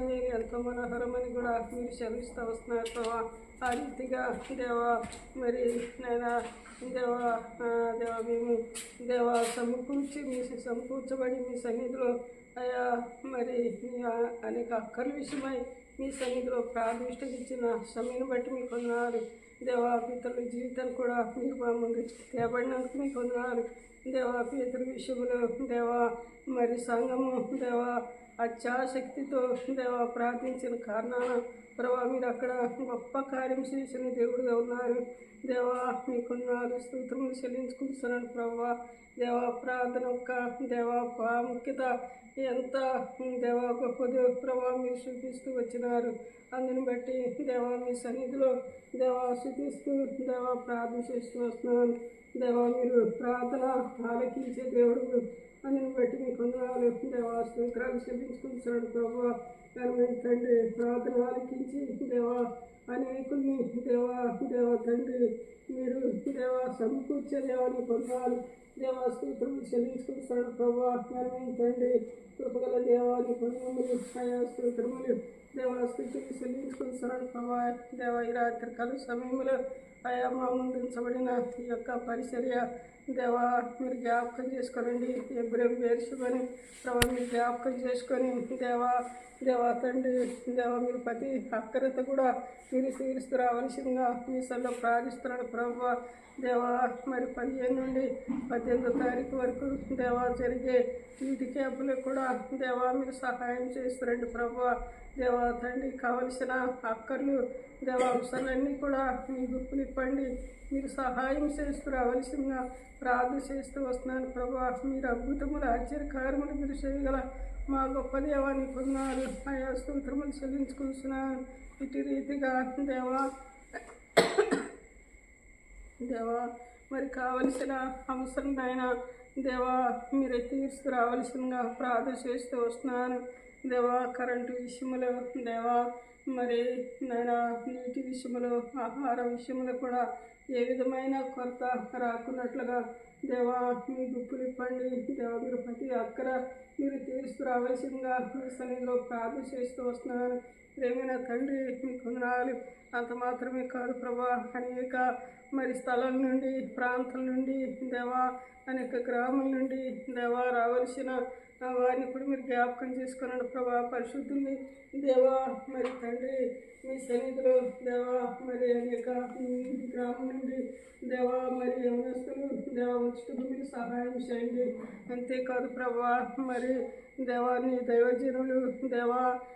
మేలు ఎంతో మనోహరమని కూడా మీరు శ్రమిస్తూ వస్తున్నారు ప్రభా. ఆ రీతిగా దేవా మరి నేను దేవా దేవా మేము దేవా సమకూర్చబడి మీ సన్నిధిలో అయా మరి మీ అనేక అక్కర్ల విషయమై మీ సన్నిధిలో ప్రాదిష్టమిచ్చిన సమయాన్ని బట్టి మీకు వందనాలు దేవా. పితరుల జీవితాలు కూడా మీరు మా ముందు తేబడినందుకు మీకు వందనాలు దేవా. పితరుల విషయంలో దేవా మరి సంఘము దేవా అత్యాశక్తితో దేవా ప్రార్థించిన కారణాన ప్రభా మీరు అక్కడ గొప్ప కార్యం చేసిన దేవుడుగా ఉన్నారు దేవా. మీకున్నారు స్తోత్రములు చెల్లించుకుంటున్నాను ప్రభా. దేవా ప్రార్థన యొక్క దేవా ప్రాముఖ్యత ఎంత దేవా గొప్పదో ప్రభా మీరు చూపిస్తూ వచ్చినారు. అందుని బట్టి దేవా మీ సన్నిధిలో దేవా శుద్ధిస్తూ దేవా ప్రార్థన చేస్తూ వస్తున్నాను దేవా. మీరు ప్రార్థన ఆలకించే దేవుడు అందుని బట్టి మీకు వందనాలు దేవా. స్తోత్రాలు చెల్లించుకుంటున్నాడు ప్రభా. తండ్రి ప్రార్థన ఆలకించి దేవా అనేకుల్ని దేవా దేవా తండ్రి మీరు దేవా సమకూర్చే దేవాన్ని పొందాలి దేవా. స్తోత్రము చెల్లించుకుంటున్నాడు ప్రభా. తండ్రి కృపగల దేవాన్ని పొందములు ఆయా స్తోత్రములు దేవా స్థితికి చెల్లించుకుంటున్నాడు ప్రభా. దేవా ఈ రాత్రి కాల సమయంలో ఆయా మా ముందు ఉంచబడిన ఈ యొక్క పరిచర్య దేవా మీరు జ్ఞాపకం చేసుకోనండి. ఎబ్రహం వేర్చుకొని ప్రభా మీరు జ్ఞాపకం చేసుకొని దేవా దేవా తండ్రి దేవా మీరు ప్రతి అక్కరత కూడా మీరు తీరుస్తూ రావాల్సిందిగా మీ సల్లో ప్రార్థిస్తున్నాడు ప్రభా. దేవా మరి 15 నుండి 18వ తారీఖు వరకు దేవా జరిగే వీటి క్యాంపులకు కూడా దేవా మీరు సహాయం చేస్తారండి ప్రభా. దేవా తండ్రి కావలసిన అక్కర్లు దేవా అంశాలన్నీ కూడా మీ గుర్తులు ఇప్పండి మీరు సహాయం చేస్తూ రావాల్సిందిగా ప్రార్థన చేస్తూ వస్తున్నాను ప్రభా. మీరు అద్భుతములు ఆశ్చర్యకారములు మీరు చేయగల మా గొప్ప దేవాన్ని పొందాలు ఆయా స్తోత్రములు చెల్లించుకుంటున్నాను. ఇటు రీతిగా దేవా దేవా మరి కావలసిన అవసరమైన దేవా మీరే తీసుకురావాల్సిందిగా ప్రార్థన చేస్తూ వస్తున్నాను దేవా. కరెంటు విషయంలో దేవా మరి నాయన నీటి విషయంలో ఆహార విషయంలో కూడా ఏ విధమైన కొరత రాకున్నట్లుగా దేవా మీ గుప్పులు ఇప్పండి దేవా. మీరు ప్రతి అక్కర మీరు తీసుకురావాల్సిందిగా మీ సన్నిధిలో ప్రార్థన చేస్తూ వస్తున్నాను ప్రేమైన తండ్రి. మీకు వందనాలు. అంత మాత్రమే కాదు ప్రభా అనేక మరి స్థలాల నుండి ప్రాంతాల నుండి దేవా అనేక గ్రామాల నుండి దేవా రావాల్సిన వారిని కూడా మీరు జ్ఞాపకం చేసుకున్నాడు ప్రభా. పరిశుద్ధుల్ని దేవా మరి తండ్రి మీ సన్నిధిలో దేవా మరి అనేక గ్రామం నుండి దేవా మరి యవనస్తులు దేవా వచ్చేటప్పుడు మీరు సహాయం చేయండి. అంతేకాదు ప్రభా మరి దేవా నీ దైవజనులు దేవా